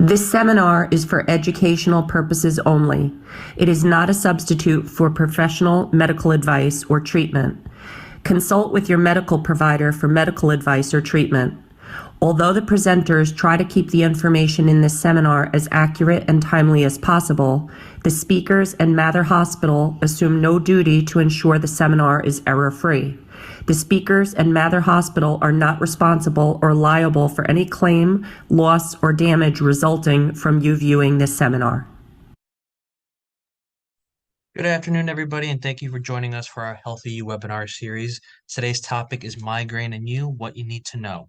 This seminar is for educational purposes only. It is not a substitute for professional medical advice or treatment. Consult with your medical provider for medical advice or treatment. Although the presenters try to keep the information in this seminar as accurate and timely as possible, the speakers and Mather Hospital assume no duty to ensure the seminar is error-free. The speakers and Mather Hospital are not responsible or liable for any claim, loss, or damage resulting from you viewing this seminar. Good afternoon, everybody, and thank you for joining us for our HealthyU Webinar Series. Today's topic is Migraine and You, What You Need to Know.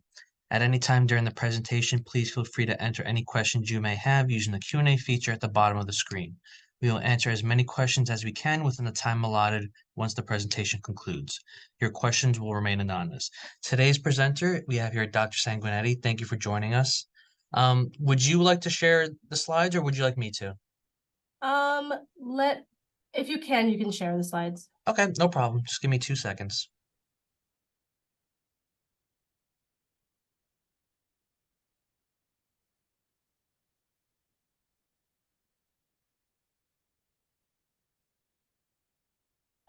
At any time during the presentation, please feel free to enter any questions you may have using the Q&A feature at the bottom of the screen. We will answer as many questions as we can within the time allotted once the presentation concludes. Your questions will remain anonymous. Today's presenter, we have here Dr. Sanguinetti. Thank you for joining us. Would you like to share the slides or would you like me to? If you can share the slides. Okay, no problem. Just give me 2 seconds.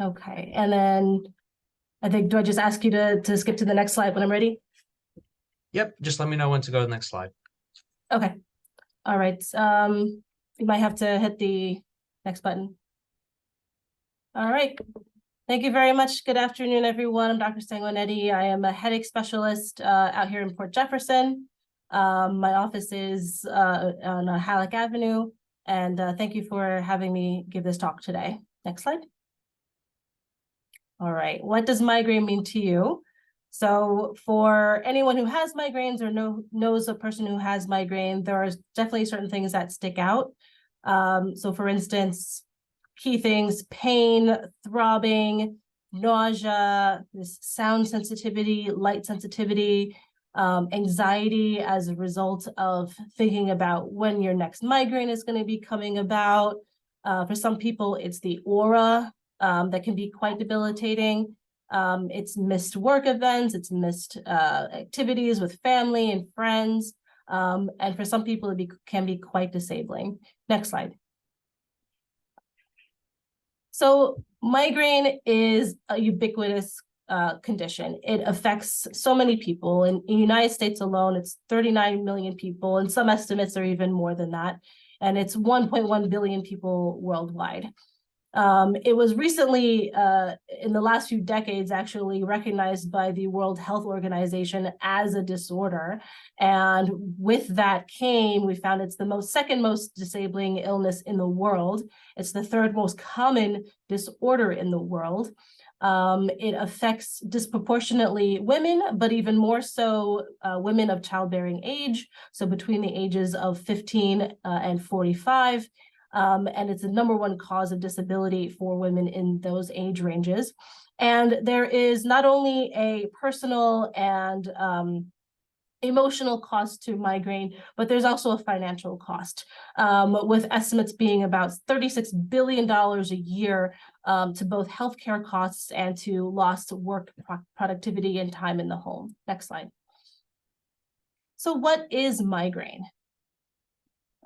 Okay, and then I think, do I just ask you to skip to the next slide when I'm ready? Yep, just let me know when to go to the next slide. Okay, all right. You might have to hit the next button. All right, thank you very much. Good afternoon, everyone. I'm Dr. Sanguinetti. I am a headache specialist out here in Port Jefferson. My office is on Halleck Avenue, and thank you for having me give this talk today. Next slide. All right, what does migraine mean to you? So for anyone who has migraines or knows a person who has migraine, there are definitely certain things that stick out. So for instance, key things: pain, throbbing, nausea, this sound sensitivity, light sensitivity, anxiety as a result of thinking about when your next migraine is going to be coming about. For some people, it's the aura that can be quite debilitating. It's missed work events, it's missed activities with family and friends. And for some people, it can be quite disabling. Next slide. So migraine is a ubiquitous condition. It affects so many people. In the United States alone, it's 39 million people, and some estimates are even more than that. And it's 1.1 billion people worldwide. It was recently, in the last few decades, actually recognized by the World Health Organization as a disorder. And with that came, we found it's the second most disabling illness in the world. It's the third most common disorder in the world. It affects disproportionately women, but even more so women of childbearing age, so between the ages of 15 and 45. And it's the #1 cause of disability for women in those age ranges. And there is not only a personal and emotional cost to migraine, but there's also a financial cost, with estimates being about $36 billion a year to both healthcare costs and to lost work productivity and time in the home. Next slide. So what is migraine?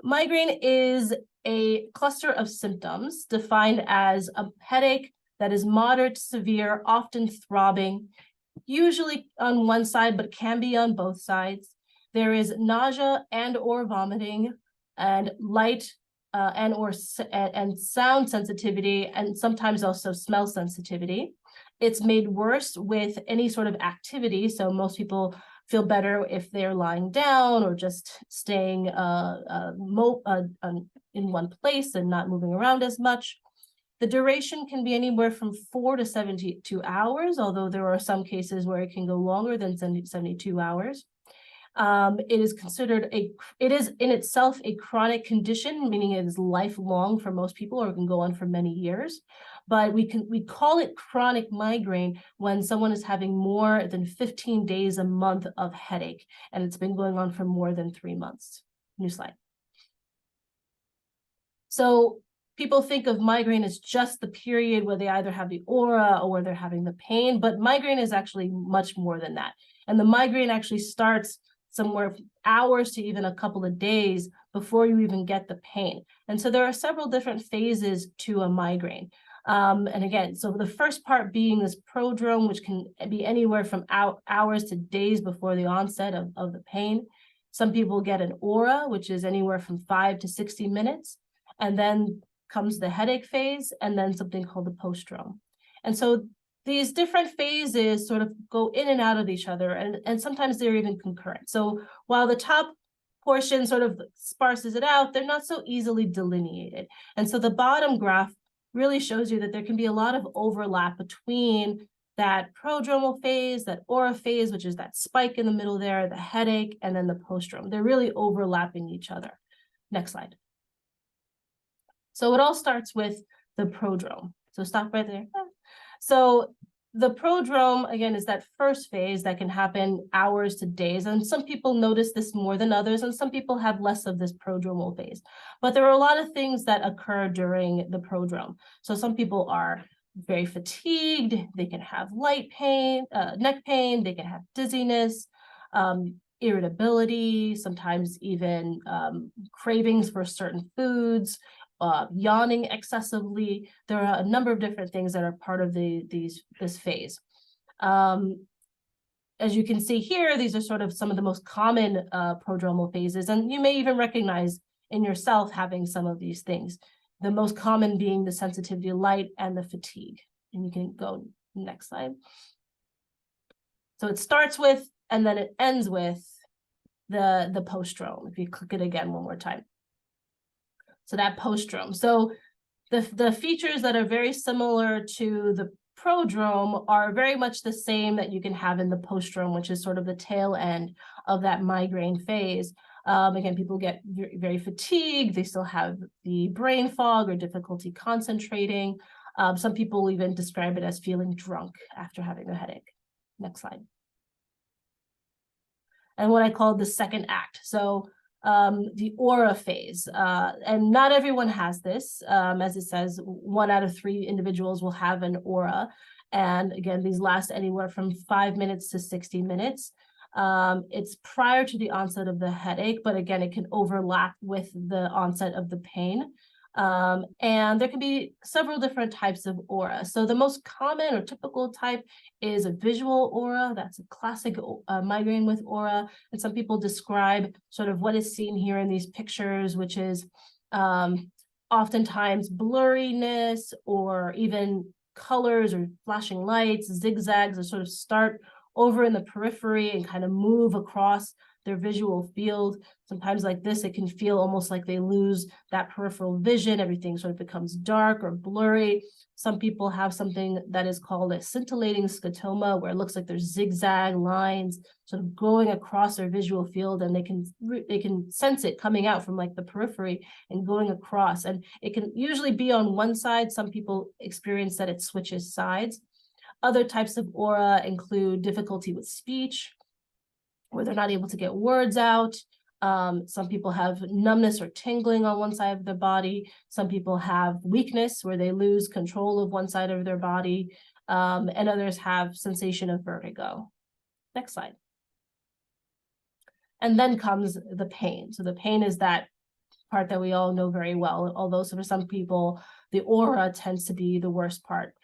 Migraine is a cluster of symptoms defined as a headache that is moderate to severe, often throbbing, usually on one side, but can be on both sides. There is nausea and or vomiting, and light and sound sensitivity, and sometimes also smell sensitivity. It's made worse with any sort of activity. So most people feel better if they're lying down or just staying in one place and not moving around as much. The duration can be anywhere from 4 to 72 hours, although there are some cases where it can go longer than 72 hours. It is in itself a chronic condition, meaning it is lifelong for most people, or it can go on for many years. But we call it chronic migraine when someone is having more than 15 days a month of headache, and it's been going on for more than 3 months. New slide. So people think of migraine as just the period where they either have the aura or where they're having the pain, but migraine is actually much more than that. And the migraine actually starts somewhere hours to even a couple of days before you even get the pain. And so there are several different phases to a migraine. And again, so the first part being this prodrome, which can be anywhere from hours to days before the onset of the pain. Some people get an aura, which is anywhere from 5 to 60 minutes. And then comes the headache phase, and then something called the postdrome. And so these different phases sort of go in and out of each other, and sometimes they're even concurrent. So while the top portion sort of sparses it out, they're not so easily delineated. And so the bottom graph really shows you that there can be a lot of overlap between that prodromal phase, that aura phase, which is that spike in the middle there, the headache, and then the postdrome. They're really overlapping each other. Next slide. So it all starts with the prodrome. So stop right there. So the prodrome, again, is that first phase that can happen hours to days. And some people notice this more than others, and some people have less of this prodromal phase. But there are a lot of things that occur during the prodrome. So some people are very fatigued. They can have light pain, neck pain. They can have dizziness, irritability, sometimes even cravings for certain foods, yawning excessively. There are a number of different things that are part of this phase. As you can see here, these are sort of some of the most common prodromal phases, and you may even recognize in yourself having some of these things. The most common being the sensitivity to light and the fatigue. And you can go next slide. So it starts with, and then it ends with the postdrome. If you click it again one more time. So that postdrome. So the features that are very similar to the prodrome are very much the same that you can have in the postdrome, which is sort of the tail end of that migraine phase. Again, people get very, very fatigued. They still have the brain fog or difficulty concentrating. Some people even describe it as feeling drunk after having a headache. Next slide. And what I call the second act. So the aura phase, and not everyone has this. As it says, 1 out of 3 individuals will have an aura. And again, these last anywhere from 5 minutes to 60 minutes. It's prior to the onset of the headache, but again, it can overlap with the onset of the pain. And there can be several different types of aura. So the most common or typical type is a visual aura. That's a classic migraine with aura. And some people describe sort of what is seen here in these pictures, which is oftentimes blurriness or even colors or flashing lights, zigzags, that sort of start over in the periphery and kind of move across their visual field. Sometimes like this, it can feel almost like they lose that peripheral vision. Everything sort of becomes dark or blurry. Some people have something that is called a scintillating scotoma, where it looks like there's zigzag lines sort of going across their visual field, and they can sense it coming out from like the periphery and going across. And it can usually be on one side. Some people experience that it switches sides. Other types of aura include difficulty with speech, where they're not able to get words out. Some people have numbness or tingling on one side of their body. Some people have weakness, where they lose control of one side of their body. And others have sensation of vertigo. Next slide. And then comes the pain. So the pain is that part that we all know very well, although for some people, the aura tends to be the worst part.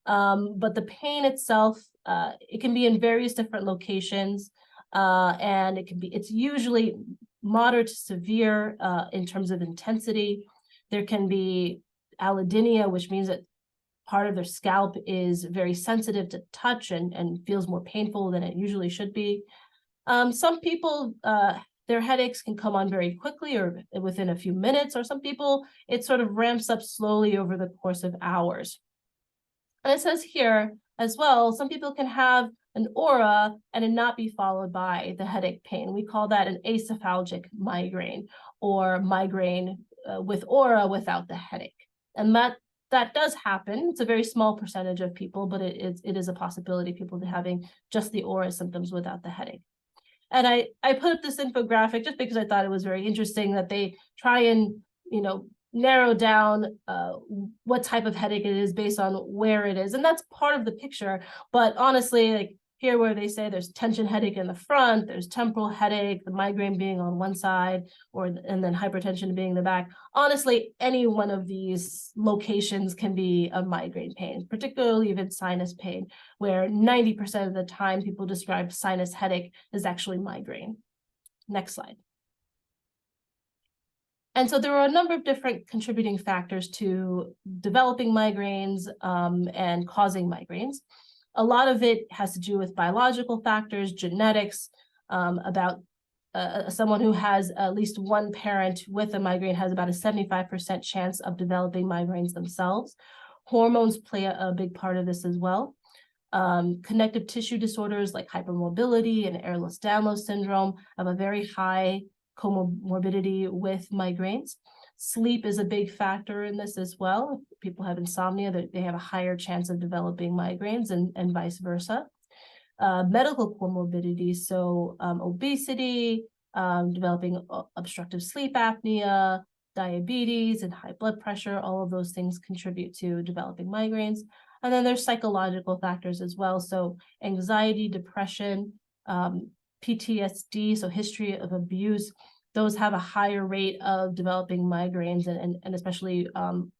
But the pain itself, it can be in various different locations. And it's usually moderate to severe in terms of intensity. There can be allodynia, which means that part of their scalp is very sensitive to touch and feels more painful than it usually should be. Some people, their headaches can come on very quickly or within a few minutes, or some people, it sort of ramps up slowly over the course of hours. And it says here as well, some people can have an aura and it not be followed by the headache pain. We call that an acephalgic migraine, or migraine with aura without the headache. And that does happen. It's a very small percentage of people, but it is a possibility, people having just the aura symptoms without the headache. And I put up this infographic just because I thought it was very interesting that they try and, narrow down what type of headache it is based on where it is. And that's part of the picture. But honestly, like, here where they say there's tension headache in the front, there's temporal headache, the migraine being on one side, and then hypertension being the back. Honestly, any one of these locations can be a migraine pain, particularly even sinus pain, where 90% of the time people describe sinus headache as actually migraine. Next slide. And so there are a number of different contributing factors to developing migraines and causing migraines. A lot of it has to do with biological factors, genetics, about someone who has at least one parent with a migraine has about a 75% chance of developing migraines themselves. Hormones play a big part of this as well. Connective tissue disorders like hypermobility and Ehlers-Danlos syndrome have a very high comorbidity with migraines. Sleep is a big factor in this as well. If people have insomnia, they have a higher chance of developing migraines and vice versa. Medical comorbidities, so obesity, developing obstructive sleep apnea, diabetes, and high blood pressure, all of those things contribute to developing migraines. And then there's psychological factors as well. So anxiety, depression, PTSD, so history of abuse, those have a higher rate of developing migraines and especially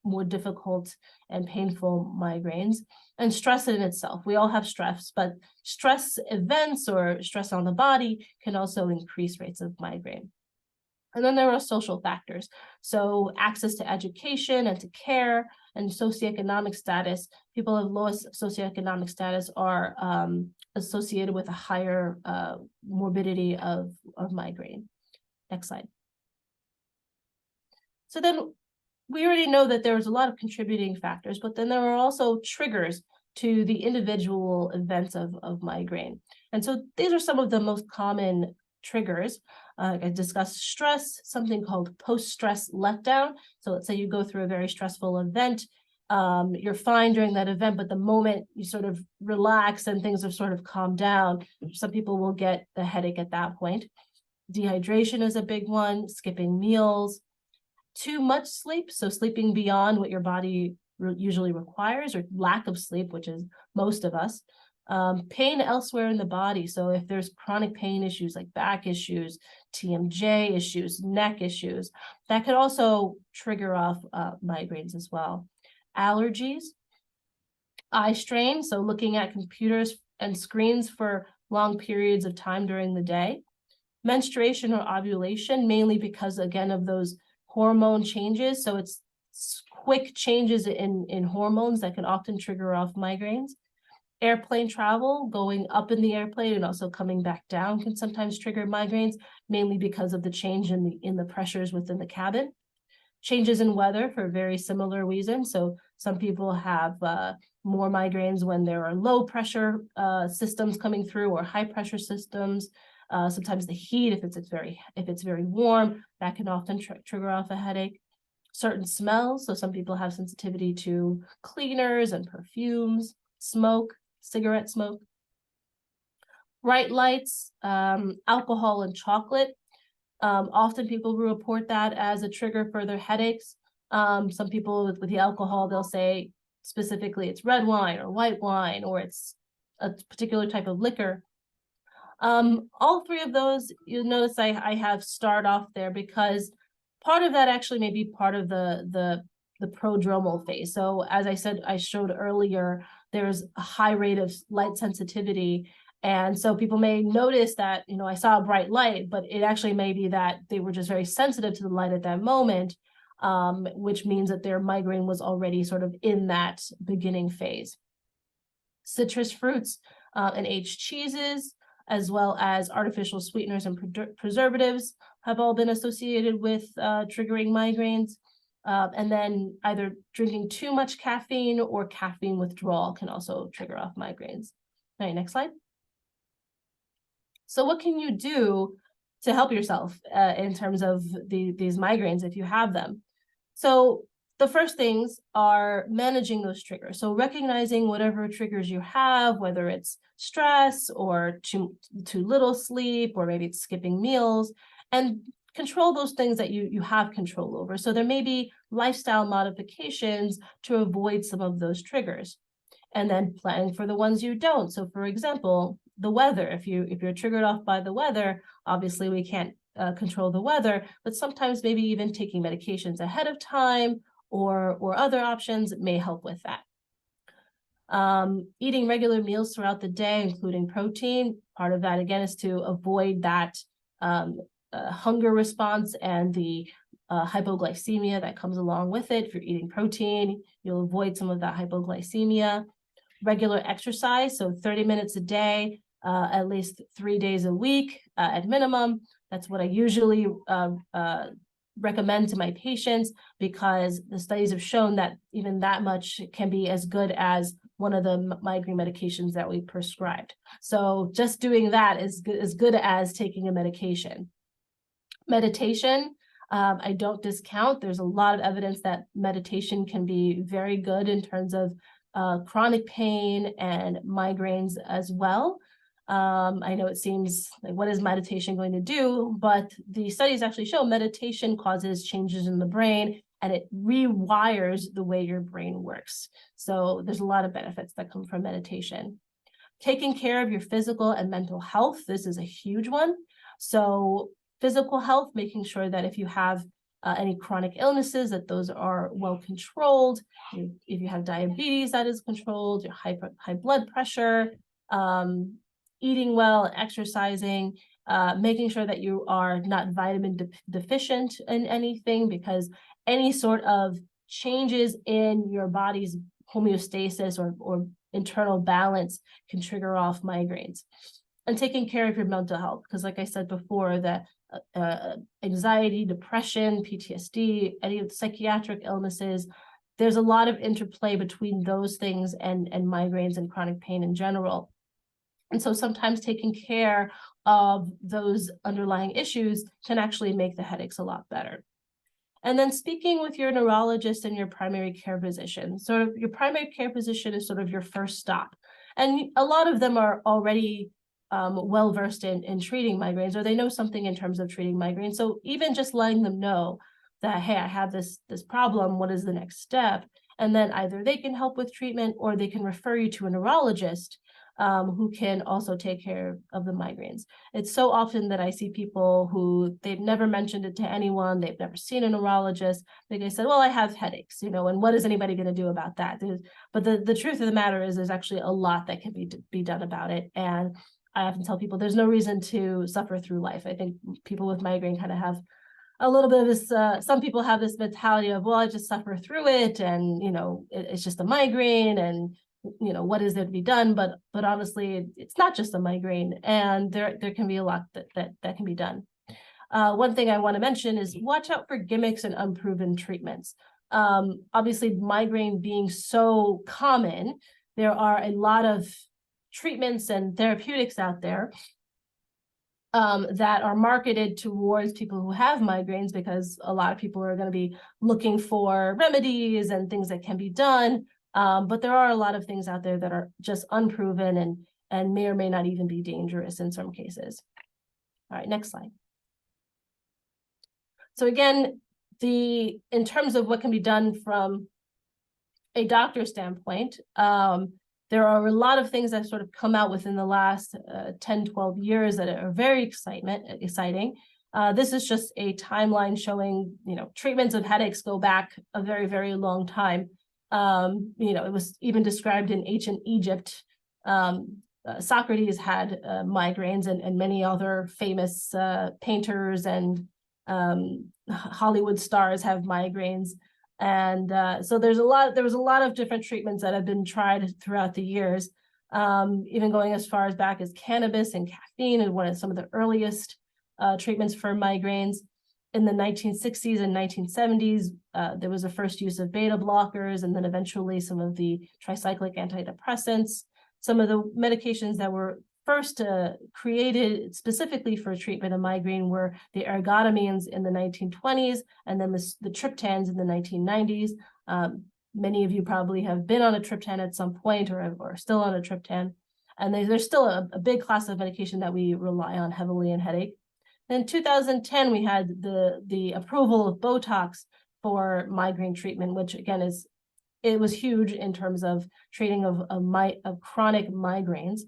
more difficult and painful migraines. And stress in itself, we all have stress, but stress events or stress on the body can also increase rates of migraine. And then there are social factors. So access to education and to care and socioeconomic status. People of lowest socioeconomic status are associated with a higher morbidity of migraine. Next slide. So then we already know that there's a lot of contributing factors, but then there are also triggers to the individual events of migraine. And so these are some of the most common triggers. I discussed stress, something called post-stress letdown. So let's say you go through a very stressful event. You're fine during that event, but the moment you sort of relax and things have sort of calmed down, some people will get the headache at that point. Dehydration is a big one, skipping meals, too much sleep, so sleeping beyond what your body usually requires, or lack of sleep, which is most of us. Pain elsewhere in the body, so if there's chronic pain issues like back issues, TMJ issues, neck issues, that could also trigger off migraines as well. Allergies, eye strain, so looking at computers and screens for long periods of time during the day. Menstruation or ovulation, mainly because, again, of those hormone changes. So it's quick changes in hormones that can often trigger off migraines. Airplane travel, going up in the airplane and also coming back down can sometimes trigger migraines, mainly because of the change in the pressures within the cabin. Changes in weather for very similar reasons. So some people have more migraines when there are low pressure systems coming through or high pressure systems. Sometimes the heat, if it's very warm, that can often trigger off a headache. Certain smells, so some people have sensitivity to cleaners and perfumes, smoke, cigarette smoke. Bright lights, alcohol and chocolate. Often people report that as a trigger for their headaches. Some people with the alcohol, they'll say specifically it's red wine or white wine, or it's a particular type of liquor. All three of those, you'll notice I have starred off there because part of that actually may be part of the prodromal phase. So as I said, I showed earlier, there's a high rate of light sensitivity. And so people may notice that, I saw a bright light, but it actually may be that they were just very sensitive to the light at that moment, which means that their migraine was already sort of in that beginning phase. Citrus fruits and aged cheeses, as well as artificial sweeteners and preservatives, have all been associated with triggering migraines. And then either drinking too much caffeine or caffeine withdrawal can also trigger off migraines. All right, next slide. So what can you do to help yourself in terms of these migraines if you have them? So the first things are managing those triggers. So recognizing whatever triggers you have, whether it's stress or too little sleep, or maybe it's skipping meals, and control those things that you have control over. So there may be lifestyle modifications to avoid some of those triggers. And then planning for the ones you don't. So for example, the weather. If you're triggered off by the weather, obviously we can't control the weather, but sometimes maybe even taking medications ahead of time or other options may help with that. Eating regular meals throughout the day, including protein. Part of that, again, is to avoid that hunger response and the hypoglycemia that comes along with it. If you're eating protein, you'll avoid some of that hypoglycemia. Regular exercise, so 30 minutes a day, at least 3 days a week at minimum. That's what I usually recommend to my patients, because the studies have shown that even that much can be as good as one of the migraine medications that we prescribed. So just doing that is as good as taking a medication. Meditation, I don't discount. There's a lot of evidence that meditation can be very good in terms of chronic pain and migraines as well. I know it seems like, what is meditation going to do? But the studies actually show meditation causes changes in the brain, and it rewires the way your brain works. So there's a lot of benefits that come from meditation. Taking care of your physical and mental health. This is a huge one. So physical health, making sure that if you have any chronic illnesses, that those are well controlled. If you have diabetes, that is controlled, your high blood pressure, eating well, exercising, making sure that you are not vitamin deficient in anything, because any sort of changes in your body's homeostasis or internal balance can trigger off migraines. And taking care of your mental health, because like I said before, that anxiety, depression, PTSD, any of the psychiatric illnesses, there's a lot of interplay between those things and migraines and chronic pain in general. And so sometimes taking care of those underlying issues can actually make the headaches a lot better. And then speaking with your neurologist and your primary care physician. Sort of your primary care physician is sort of your first stop. And a lot of them are already well-versed in treating migraines, or they know something in terms of treating migraines. So even just letting them know that, hey, I have this problem, what is the next step? And then either they can help with treatment, or they can refer you to a neurologist who can also take care of the migraines. It's so often that I see people who they've never mentioned it to anyone, they've never seen a neurologist. They said, well, I have headaches, and what is anybody going to do about that? But the truth of the matter is there's actually a lot that can be done about it. And I often tell people there's no reason to suffer through life. I think people with migraine kind of have a little bit of this, some people have this mentality of, well, I just suffer through it, and, it's just a migraine, and, what is there to be done? But honestly, it's not just a migraine, and there can be a lot that can be done. One thing I want to mention is watch out for gimmicks and unproven treatments. Obviously, migraine being so common, there are a lot of treatments and therapeutics out there that are marketed towards people who have migraines, because a lot of people are going to be looking for remedies and things that can be done. But there are a lot of things out there that are just unproven and may or may not even be dangerous in some cases. All right, next slide. So again, in terms of what can be done from a doctor's standpoint, there are a lot of things that sort of come out within the last 10, 12 years that are very exciting. This is just a timeline showing, treatments of headaches go back a very, very long time. It was even described in ancient Egypt. Socrates had migraines, and many other famous painters and Hollywood stars have migraines. And so there was a lot of different treatments that have been tried throughout the years, even going as far as back as cannabis and caffeine, and one of some of the earliest treatments for migraines. In the 1960s and 1970s, there was a first use of beta blockers, and then eventually some of the tricyclic antidepressants. Some of the medications that were first created specifically for treatment of migraine were the ergotamines in the 1920s, and then the triptans in the 1990s. Many of you probably have been on a triptan at some point, or are still on a triptan, and there's still a big class of medication that we rely on heavily in headache. In 2010, we had the approval of Botox for migraine treatment, which again it was huge in terms of treating of chronic migraines.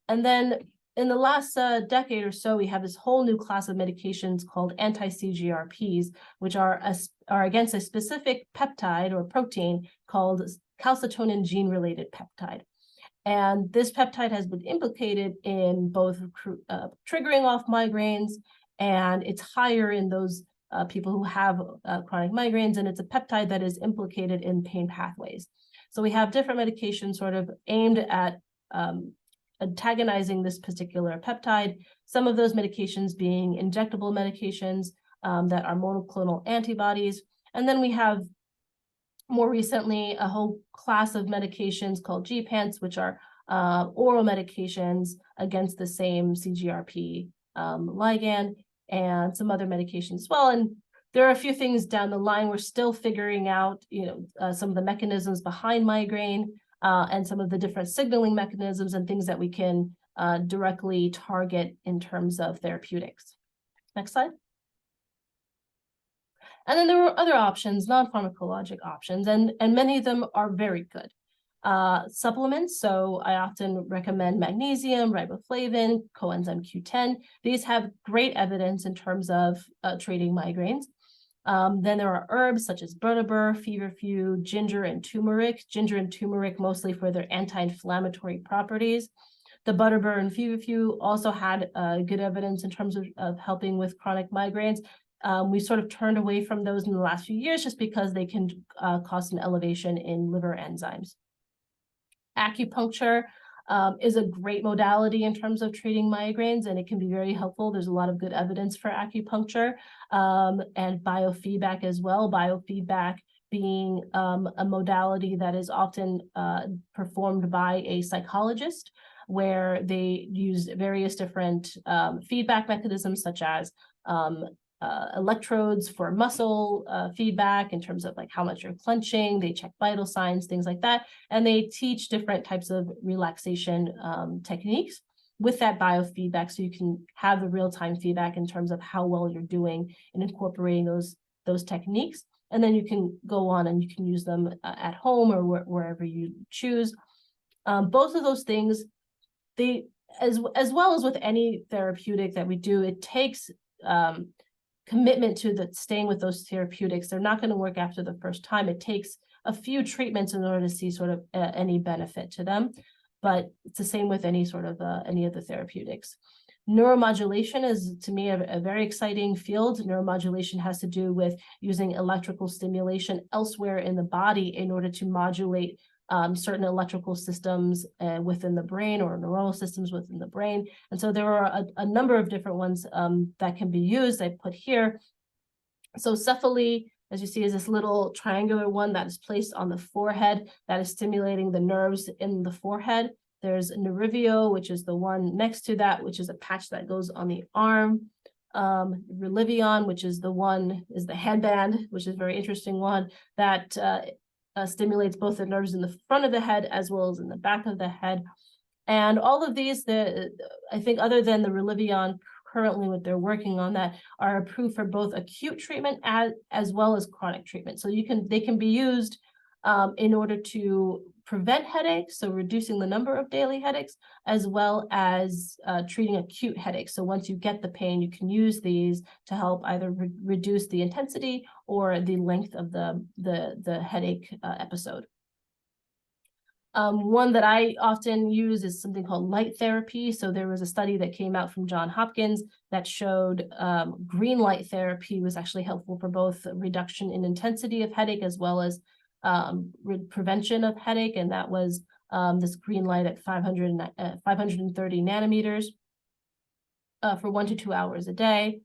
And then in the last decade or so, we have this whole new class of medications called anti-CGRPs, which are against a specific peptide or protein called calcitonin gene-related peptide. And this peptide has been implicated in both triggering off migraines, and it's higher in those people who have chronic migraines, and it's a peptide that is implicated in pain pathways. So we have different medications sort of aimed at antagonizing this particular peptide, some of those medications being injectable medications that are monoclonal antibodies. And then we have more recently a whole class of medications called GPANTs, which are oral medications against the same CGRP ligand, and some other medications as well. And there are a few things down the line. We're still figuring out, some of the mechanisms behind migraine and some of the different signaling mechanisms and things that we can directly target in terms of therapeutics. Next slide. And then there were other options, non-pharmacologic options, and many of them are very good. Supplements, so I often recommend magnesium, riboflavin, coenzyme Q10. These have great evidence in terms of treating migraines. Then there are herbs such as butterbur, feverfew, ginger, and turmeric. Ginger and turmeric mostly for their anti-inflammatory properties. The butterbur and feverfew also had good evidence in terms of helping with chronic migraines. We sort of turned away from those in the last few years just because they can cause an elevation in liver enzymes. Acupuncture is a great modality in terms of treating migraines, and it can be very helpful. There's a lot of good evidence for acupuncture and biofeedback as well. Biofeedback being a modality that is often performed by a psychologist, where they use various different feedback mechanisms, such as electrodes for muscle feedback in terms of like how much you're clenching. They check vital signs, things like that. And they teach different types of relaxation techniques with that biofeedback, so you can have the real-time feedback in terms of how well you're doing in incorporating those techniques. And then you can go on and you can use them at home or wherever you choose. Both of those things, as well as with any therapeutic that we do, it takes commitment to staying with those therapeutics. They're not going to work after the first time. It takes a few treatments in order to see sort of any benefit to them, but it's the same with any sort of any of the therapeutics. Neuromodulation is, to me, a very exciting field. Neuromodulation has to do with using electrical stimulation elsewhere in the body in order to modulate certain electrical systems within the brain, or neuronal systems within the brain. And so there are a number of different ones that can be used. I put here. So cephaly, as you see, is this little triangular one that is placed on the forehead that is stimulating the nerves in the forehead. There's Nerivio, which is the one next to that, which is a patch that goes on the arm. Relivion, which is the headband, which is a very interesting one that stimulates both the nerves in the front of the head as well as in the back of the head. And all of these, I think other than the Relivion, currently what they're working on, that are approved for both acute treatment as well as chronic treatment. So they can be used in order to prevent headaches, so reducing the number of daily headaches, as well as treating acute headaches. So once you get the pain, you can use these to help either reduce the intensity or the length of the headache episode. One that I often use is something called light therapy. So there was a study that came out from Johns Hopkins that showed green light therapy was actually helpful for both reduction in intensity of headache as well as prevention of headache. And that was this green light at 530 nanometers for 1 to 2 hours a day.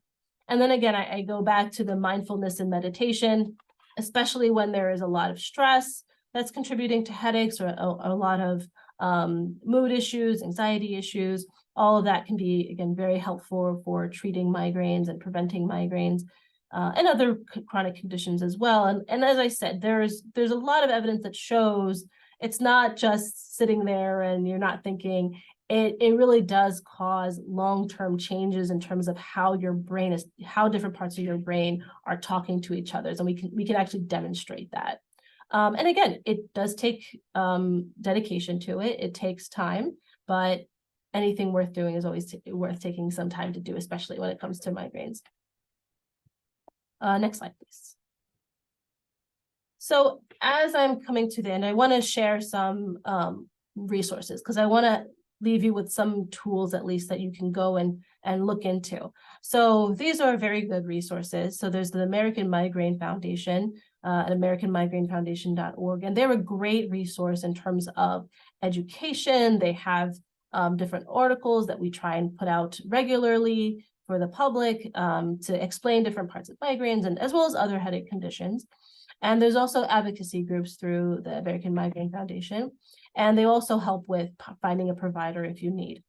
And then again, I go back to the mindfulness and meditation, especially when there is a lot of stress that's contributing to headaches, or a lot of mood issues, anxiety issues. All of that can be, again, very helpful for treating migraines and preventing migraines and other chronic conditions as well. And as I said, there's a lot of evidence that shows it's not just sitting there and you're not thinking. It really does cause long-term changes in terms of how your brain is, how different parts of your brain are talking to each other. And we can actually demonstrate that. And again, it does take dedication to it. It takes time, but anything worth doing is always worth taking some time to do, especially when it comes to migraines. Next slide, please. So as I'm coming to the end, I want to share some resources, because I want to leave you with some tools at least that you can go and look into. So these are very good resources. So there's the American Migraine Foundation at AmericanMigraineFoundation.org, and they're a great resource in terms of education. They have different articles that we try and put out regularly for the public to explain different parts of migraines, and as well as other headache conditions. And there's also advocacy groups through the American Migraine Foundation, and they also help with finding a provider if you need.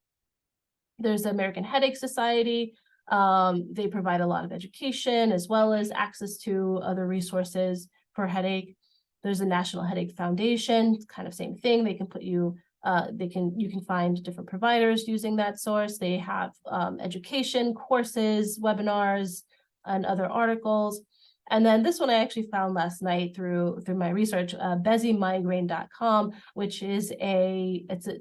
There's the American Headache Society. They provide a lot of education as well as access to other resources for headache. There's the National Headache Foundation, kind of same thing. They can put you, you can find different providers using that source. They have education, courses, webinars, and other articles. And then this one I actually found last night through my research, BezzyMigraine.com, which is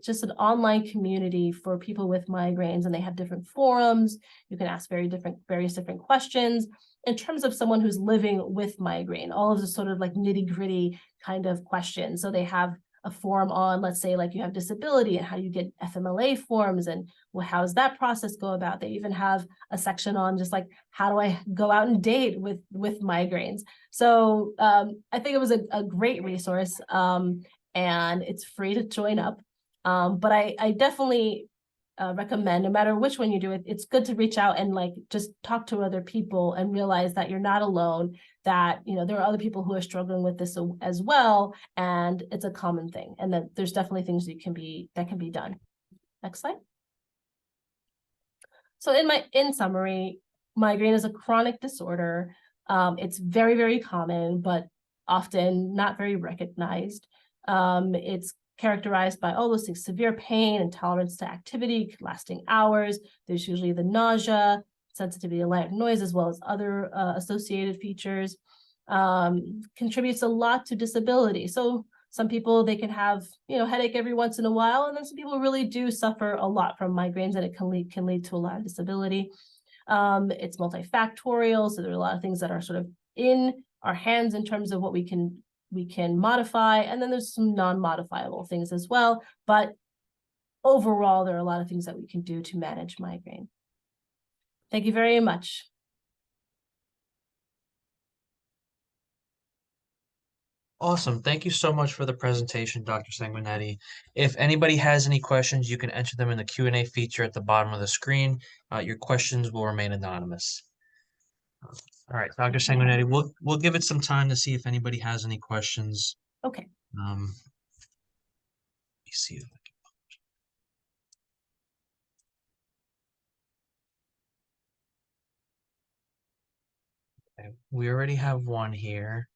just an online community for people with migraines, and they have different forums. You can ask various different questions in terms of someone who's living with migraine, all of the sort of like nitty-gritty kind of questions. So they have a forum on, let's say, like you have disability and how you get FMLA forms and how does that process go about. They even have a section on just like, how do I go out and date with migraines? So I think it was a great resource, and it's free to join up. But I definitely recommend, no matter which one you do, it's good to reach out and like just talk to other people and realize that you're not alone, that there are other people who are struggling with this as well, and it's a common thing, and that there's definitely things that can be done. Next slide. So in summary, migraine is a chronic disorder. It's very, very common, but often not very recognized. It's characterized by all those things: severe pain, intolerance to activity lasting hours. There's usually the nausea, sensitivity to light noise, as well as other associated features. Contributes a lot to disability. So some people, they can have headache every once in a while, and then some people really do suffer a lot from migraines, and it can lead to a lot of disability. It's multifactorial, so there are a lot of things that are sort of in our hands in terms of what we can modify, and then there's some non-modifiable things as well. But overall, there are a lot of things that we can do to manage migraine. Thank you very much. Awesome. Thank you so much for the presentation, Dr. Sanguinetti. If anybody has any questions, you can enter them in the Q&A feature at the bottom of the screen. Your questions will remain anonymous. All right, Dr. Sanguinetti, we'll give it some time to see if anybody has any questions. Okay. Let me see. Okay, we already have one here.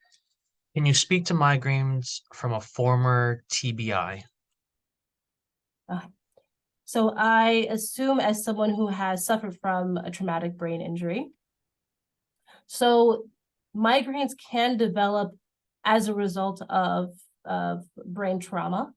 Can you speak to migraines from a former TBI? So I assume as someone who has suffered from a traumatic brain injury. So migraines can develop as a result of brain trauma.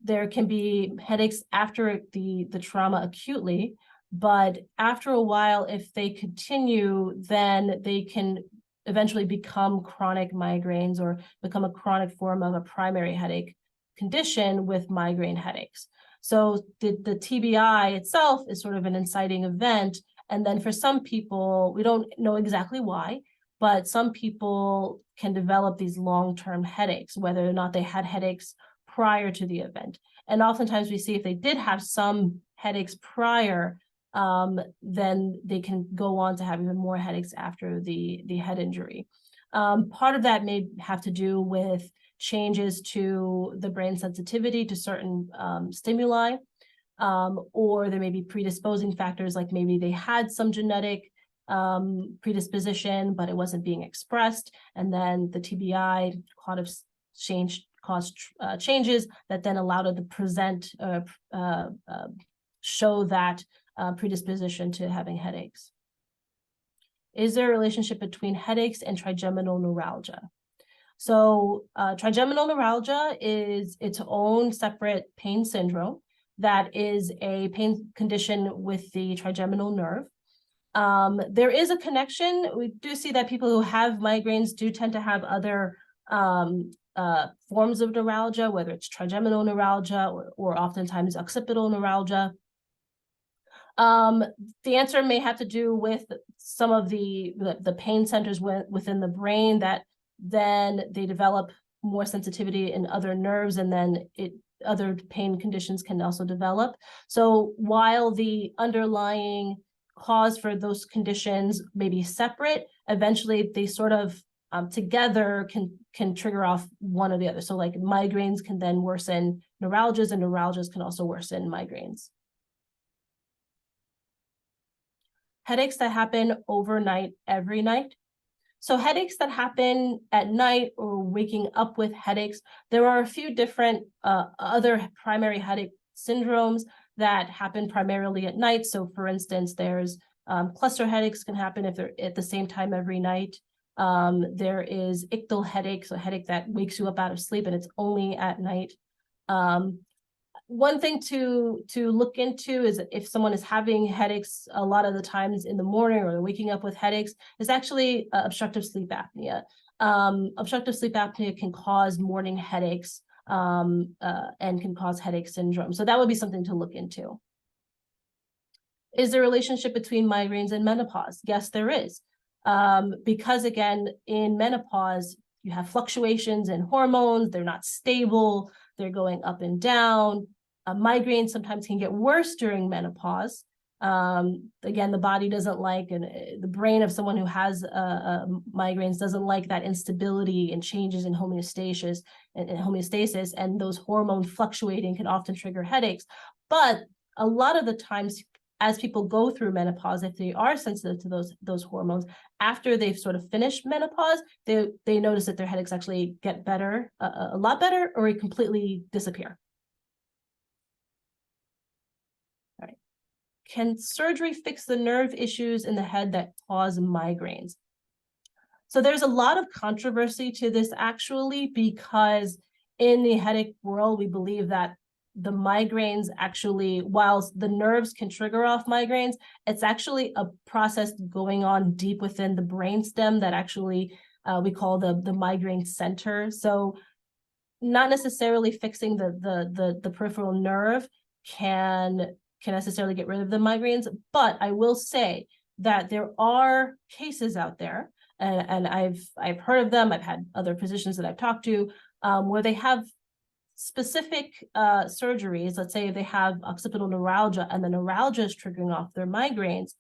There can be headaches after the trauma acutely, but after a while, if they continue, then they can eventually become chronic migraines or become a chronic form of a primary headache condition with migraine headaches. So the TBI itself is sort of an inciting event. And then for some people, we don't know exactly why, but some people can develop these long-term headaches, whether or not they had headaches prior to the event. And oftentimes we see if they did have some headaches prior, then they can go on to have even more headaches after the head injury. Part of that may have to do with changes to the brain sensitivity to certain stimuli, or there may be predisposing factors, like maybe they had some genetic predisposition, but it wasn't being expressed, and then the TBI caused changes that then allowed it to present, show that predisposition to having headaches. Is there a relationship between headaches and trigeminal neuralgia? So trigeminal neuralgia is its own separate pain syndrome. that is a pain condition with the trigeminal nerve. There is a connection. We do see that people who have migraines do tend to have other forms of neuralgia, whether it's trigeminal neuralgia or oftentimes occipital neuralgia. The answer may have to do with some of the pain centers within the brain that then they develop more sensitivity in other nerves, and then other pain conditions can also develop. So while the underlying cause for those conditions may be separate, eventually they sort of together can trigger off one or the other. So like migraines can then worsen neuralgias, and neuralgias can also worsen migraines. Headaches that happen overnight, every night. So headaches that happen at night or waking up with headaches, there are a few different other primary headache syndromes that happen primarily at night. So for instance, there's cluster headaches can happen if they're at the same time every night. There is ictal headache, so a headache that wakes you up out of sleep and it's only at night. One thing to look into is if someone is having headaches a lot of the times in the morning or waking up with headaches, is actually obstructive sleep apnea. Obstructive sleep apnea can cause morning headaches and can cause headache syndrome. So that would be something to look into. Is there a relationship between migraines and menopause? Yes, there is. Because again, in menopause, you have fluctuations in hormones, they're not stable, they're going up and down. Migraines sometimes can get worse during menopause. Again, the body doesn't like, and the brain of someone who has migraines doesn't like that instability and changes in homeostasis, and those hormones fluctuating can often trigger headaches. But a lot of the times, as people go through menopause, if they are sensitive to those hormones, after they've sort of finished menopause, they notice that their headaches actually get better, a lot better, or completely disappear. All right. Can surgery fix the nerve issues in the head that cause migraines? So there's a lot of controversy to this actually, because in the headache world, we believe that the migraines actually, whilst the nerves can trigger off migraines, it's actually a process going on deep within the brainstem that actually we call the migraine center. So not necessarily fixing the peripheral nerve can necessarily get rid of the migraines, but I will say that there are cases out there, and I've heard of them. I've had other physicians that I've talked to where they have specific surgeries. Let's say if they have occipital neuralgia and the neuralgia is triggering off their migraines.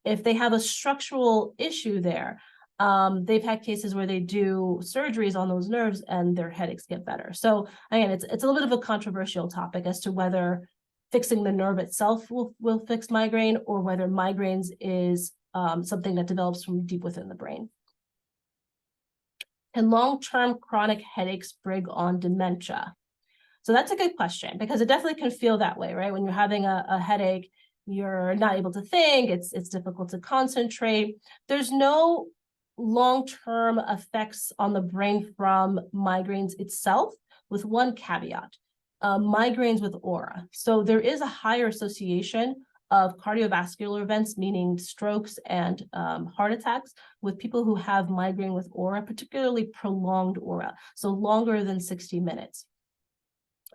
If they have a structural issue there, they've had cases where they do surgeries on those nerves and their headaches get better. So again, it's a little bit of a controversial topic as to whether fixing the nerve itself will fix migraine, or whether migraines is something that develops from deep within the brain. Can long-term chronic headaches bring on dementia? So that's a good question, because it definitely can feel that way, right? When you're having a headache, you're not able to think, it's difficult to concentrate. There's no long-term effects on the brain from migraines itself, with one caveat, migraines with aura. So there is a higher association of cardiovascular events, meaning strokes and heart attacks, with people who have migraine with aura, particularly prolonged aura, so longer than 60 minutes.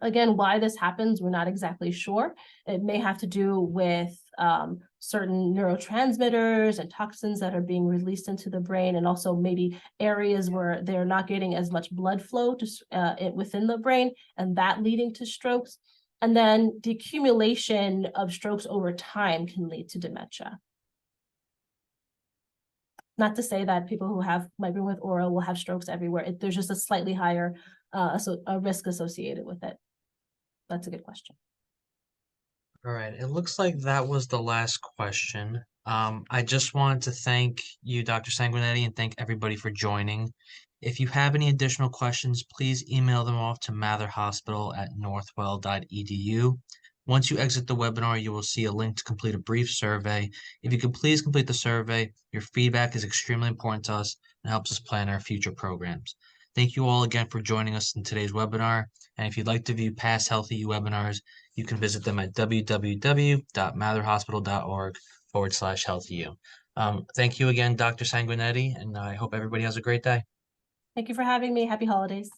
Again, why this happens, we're not exactly sure. It may have to do with certain neurotransmitters and toxins that are being released into the brain, and also maybe areas where they're not getting as much blood flow within the brain, and that leading to strokes. And then the accumulation of strokes over time can lead to dementia. Not to say that people who have migraine with aura will have strokes everywhere. There's just a slightly higher a risk associated with it. That's a good question. All right, it looks like that was the last question. I just wanted to thank you, Dr. Sanguinetti, and thank everybody for joining. If you have any additional questions, please email them off to matherhospital@northwell.edu. Once you exit the webinar, you will see a link to complete a brief survey. If you could please complete the survey, your feedback is extremely important to us and helps us plan our future programs. Thank you all again for joining us in today's webinar. And if you'd like to view past HealthyU webinars, you can visit them at www.matherhospital.org/HealthyU. Thank you again, Dr. Sanguinetti, and I hope everybody has a great day. Thank you for having me. Happy holidays.